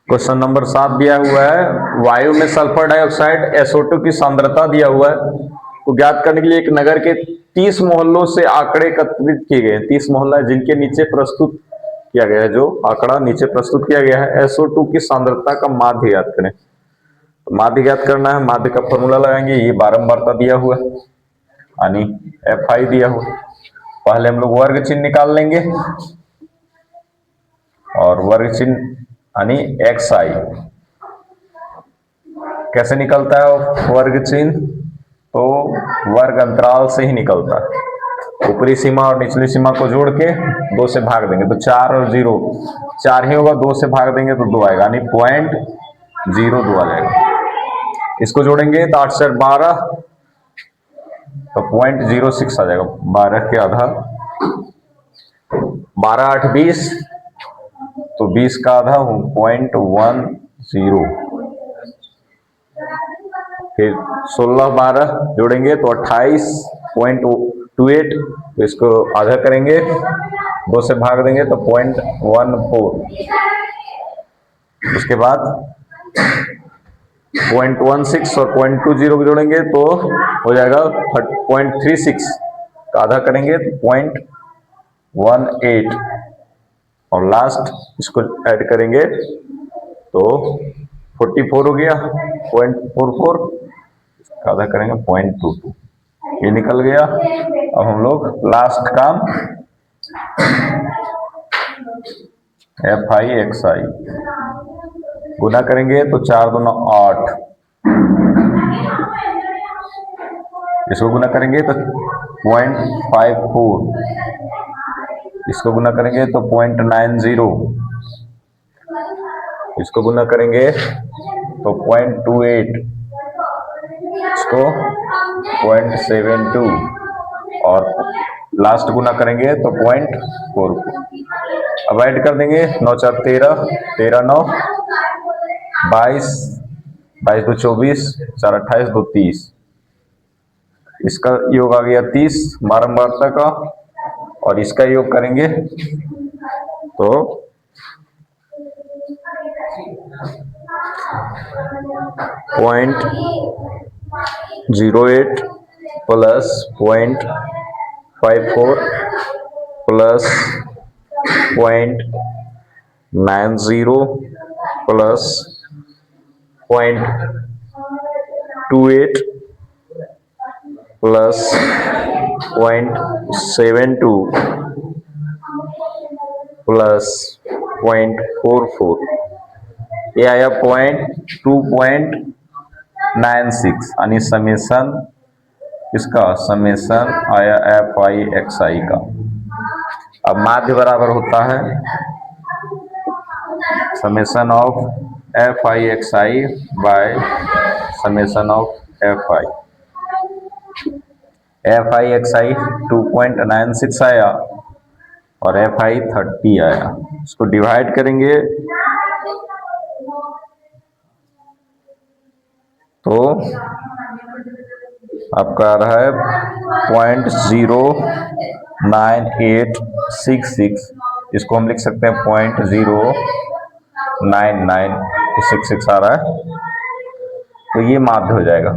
Question number 7 दिया हुआ है, वायु में सल्फर डाइऑक्साइड SO2 की सांद्रता दिया हुआ है को ज्ञात करने के लिए एक नगर के 30 मोहल्लों से आंकड़े एकत्रित किए गए। 30 मोहल्ला जिनके नीचे प्रस्तुत किया गया है, जो आंकड़ा नीचे प्रस्तुत किया गया है, SO2 की सांद्रता का माध्य ज्ञात करें। तो माध्य ज्ञात करना है, माध्य का फॉर्मूला लगाएंगे, ये बारंबारता दिया हुआ है यानी FI दिया हुआ। पहले हम लोग वर्ग चिन्ह निकाल लेंगे और वर्ग चिन्ह यानी XI कैसे निकलता है वर्ग चिन्ह, तो वर्ग अंतराल से ही निकलता है। ऊपरी सीमा और निचली सीमा को जोड़ के 2 से भाग देंगे तो 4 और 0 4 ही होगा, 2 से भाग देंगे तो 2 आएगा यानी 0.02 आ जाएगा। इसको जोड़ेंगे तो 8 से 12 तो 0.06 आ जाएगा। 12 के आधा 12 8 20 तो 20 का आधा 0.10। फिर 16 12 जोड़ेंगे तो 28.28, तो इसको आधा करेंगे 2 से भाग देंगे तो 0.14। उसके बाद 0.16 और 0.20 को जोड़ेंगे तो हो जाएगा 0.36 का आधा करेंगे तो 0.18 और लास्ट इसको ऐड करेंगे तो 44 हो गया 0.44 का आधा करेंगे 0.22, ये निकल गया। अब हम लोग लास्ट काम FI XI गुना करेंगे तो 4 दूना 8, इसको गुना करेंगे तो 0.54, इसको गुना करेंगे तो 0.90, इसको गुना करेंगे तो 0.28, इसको 0.72 और लास्ट गुना करेंगे तो 0.44। अब ऐड कर देंगे 9 4 13 13 9 22 22 2 24 4 28 2 30, इसका योग आ गया 30 बारंबारता का और इसका योग करेंगे तो 0.08 plus 0.54 plus 0.90 plus 0.28 plus 0.72 plus 0.44, ये आया 2.96 यानी समेसन, इसका समेसन आया FI XI का। अब माध्य बराबर होता है summation of FI XI by summation of FI। FI XI 2.96 आया और FI 30 आया। इसको डिवाइड करेंगे तो आपका आ रहा है 0.09866, इसको हम लिख सकते हैं 0.09966 आ रहा है, तो ये माध्य हो जाएगा।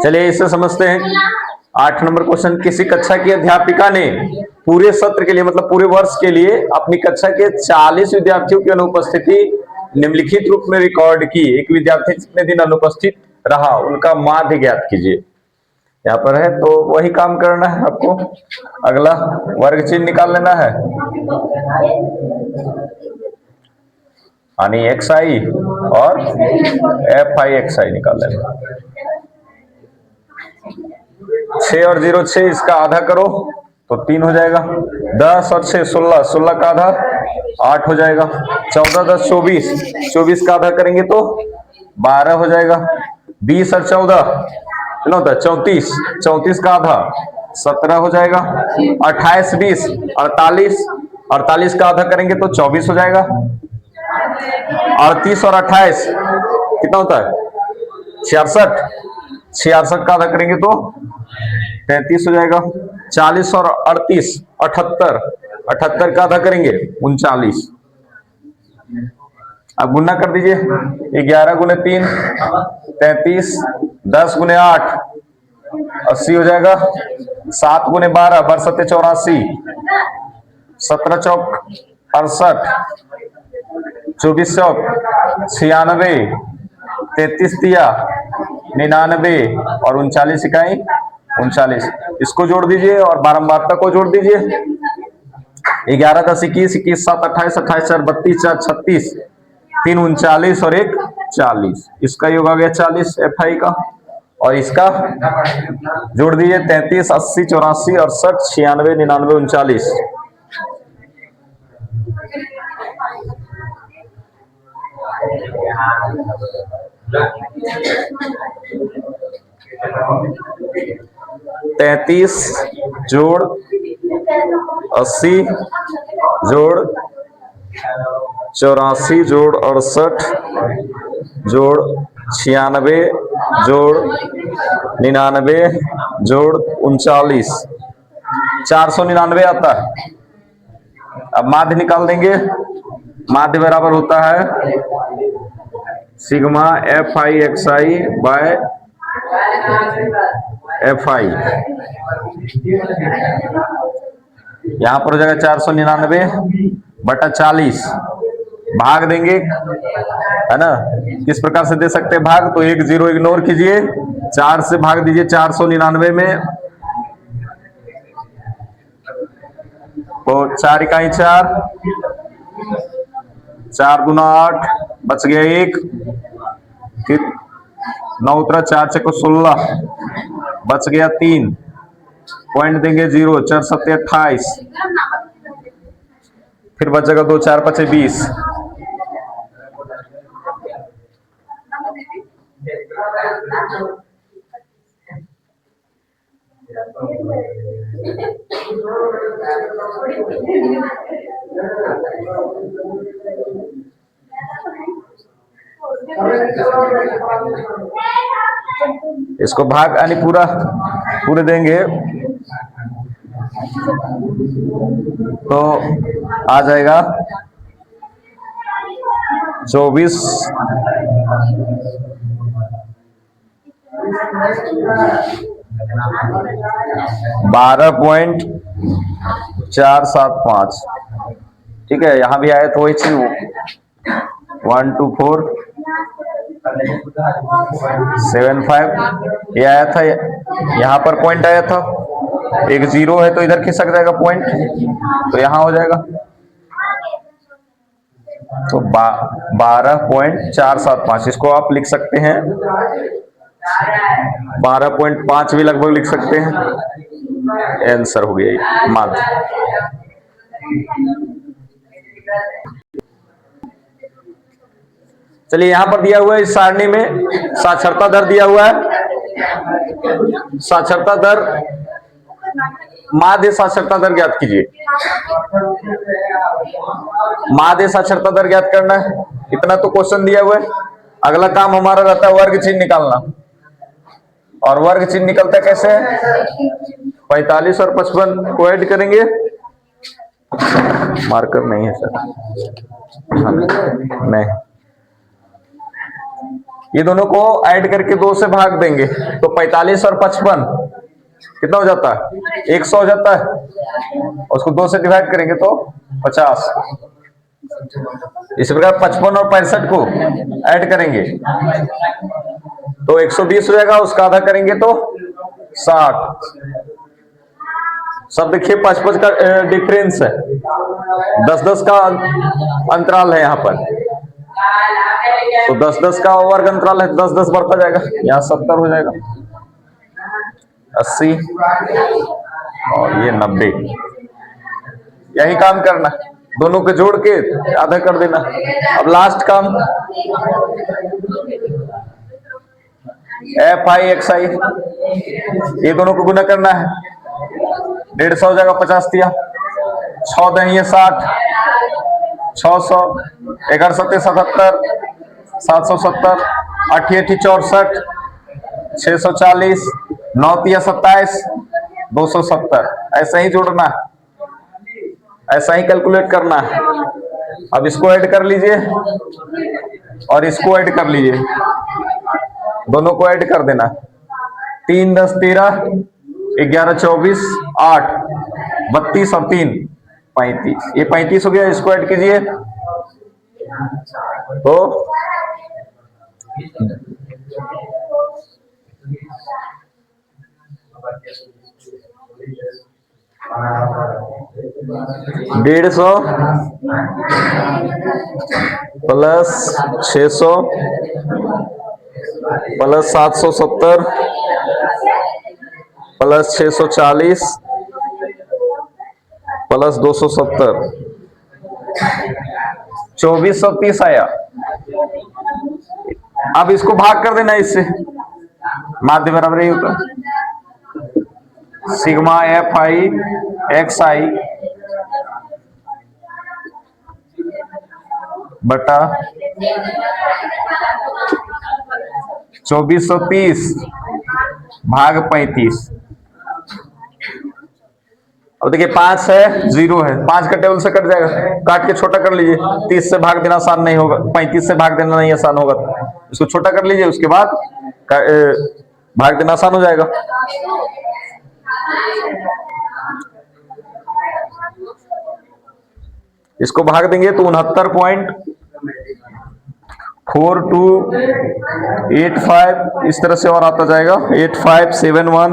चलिए इसे समझते हैं। 8 नंबर क्वेश्चन, किसी कक्षा की अध्यापिका ने पूरे सत्र के लिए मतलब पूरे वर्ष के लिए अपनी कक्षा के 40 विद्यार्थियों की अनुपस्थिति निम्नलिखित रूप में रिकॉर्ड की। एक विद्यार्थी जितने दिन अनुपस्थित रहा उनका माध्य ज्ञात कीजिए। यहाँ पर है तो वही काम करना है आपको। अगला वर्ग चिन्ह निकाल लेना है यानी XI और FI XI निकाल लेना। 6 और 0 6, इसका आधा करो तो 3 हो जाएगा। 10 और 6 16, 16 का आधा 8 हो जाएगा। 14 10 24, 24 का आधा करेंगे तो 12 हो जाएगा। 20 और 14 कितना होता है 34, 34 का आधा 17 हो जाएगा। 28 20 48, 48 का आधा करेंगे तो 24 हो जाएगा। 38 और 28 कितना होता है 66, 66 का आधा करेंगे तो 33 हो जाएगा। 40 और 38, 78, 78 का आधा करेंगे 39। अब गुना कर दीजिए, 11 गुने 3 33, 10 गुने 8 80 हो जाएगा। 7 गुने 12 62 84, 17 चौक 68, 24 चौक 96, 33 तिया 99 और 39 इकाई 39। इसको जोड़ दीजिए और बारंबारता को जोड़ दीजिए। 11 10 21, 21 7 28, 28 4 32, 4 36, 3 39 और 1 40। इसका योग आ गया 40 FI का। और इसका जोड़ दीजिए 33 80 84 68 96 99 39। 33 जोड़ 80 जोड़ 84 जोड़ 68 जोड़ 96 जोड़ 99 जोड़ 39, 499 आता है। अब माध्य निकाल देंगे। माध्य बराबर होता है sigma FI XI by FI। यहां पर हो जाएगा 499 बटा 40, भाग देंगे, है ना। किस प्रकार से दे सकते हैं भाग, तो एक जीरो इग्नोर कीजिए, 4 से भाग दीजिए 499 में, तो 4 इकाई 4, 4 गुना 8 बच गया 1, फिर 9 उतरा 4 चको 16 बच गया 3, पॉइंट देंगे 0, 4 7 28, फिर बचेगा 2 4 5 20। इसको भाग यानी पूरे देंगे तो आ जाएगा 24 12.475। ठीक है, यहां भी आया तो वही चीज 1 2 4 7 5 ये आया था, यहां पर पॉइंट आया था, एक जीरो है तो इधर खिसक जाएगा पॉइंट, तो यहां हो जाएगा तो 12.475। इसको आप लिख सकते हैं 12.5 भी लगभग लिख सकते हैं। आंसर हो गया ये माध्य। चलिए यहां पर दिया हुआ है इस सारणी में साक्षरता दर दिया हुआ है। साक्षरता दर, माध्य साक्षरता दर ज्ञात कीजिए। माध्य साक्षरता दर ज्ञात करना है, इतना तो क्वेश्चन दिया हुआ है। अगला काम हमारा रहता है वर्ग चिन्ह निकालना, और वर्ग चिन्ह निकलता है कैसे, 45 और 55 को ऐड करेंगे। मार्कर नहीं है सर, नहीं, ये दोनों को ऐड करके 2 से भाग देंगे तो 45 और 55 कितना हो जाता है, 100 हो जाता है। उसको 2 से डिवाइड करेंगे तो 50। इस प्रकार 55 और 65 को ऐड करेंगे तो 120 हो जाएगा, उसका आधा करेंगे तो 60। सब देखिए 55 का डिफरेंस है, 10-10 का अंतराल है यहाँ पर, तो 10-10 का वर्ग अंतराल है, 10-10 बढ़ता जाएगा, यहाँ 70 हो जाएगा, 80 और ये 90। यही काम करना, दोनों को जोड़ के आधा कर देना। अब लास्ट काम FI XI, ये दोनों को गुना करना है, 150 हो जाएगा, 50 दिया, 6 दही 60, 600, 11 7 77, 770, 88 64, 640, 9 तिया 27, 270। ऐसा ही जोड़ना, ऐसा ही कैलकुलेट करना है। अब इसको ऐड कर लीजिए और इसको ऐड कर लीजिए, दोनों को ऐड कर देना। 3 10 13, 11 24, 8 32 और 3 35। ये 35 हो गया, इसको ऐड कीजिए तो ₹150 प्लस 600 प्लस 770 प्लस 640 प्लस 270, 2430 आया। अब इसको भाग कर देना इससे, माध्य बराबर ही होता है सिग्मा एफ आई एक्स आई बटा 2430 भाग 35। अब देखिए 5 है 0 है, 5 का टेबल से कट जाएगा, काट के छोटा कर लीजिए। 30 से भाग देना आसान नहीं होगा, 35 से भाग देना नहीं आसान होगा, इसको छोटा कर लीजिए, उसके बाद भाग देना आसान हो जाएगा। इसको भाग देंगे तो 69.4285 इस तरह से और आता जाएगा 8571।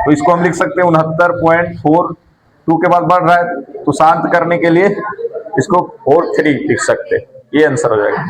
तो इसको हम लिख सकते हैं 69.42 के बाद बढ़ रहा है तो शांत करने के लिए इसको 43 लिख सकते हैं, ये आंसर हो जाएगा।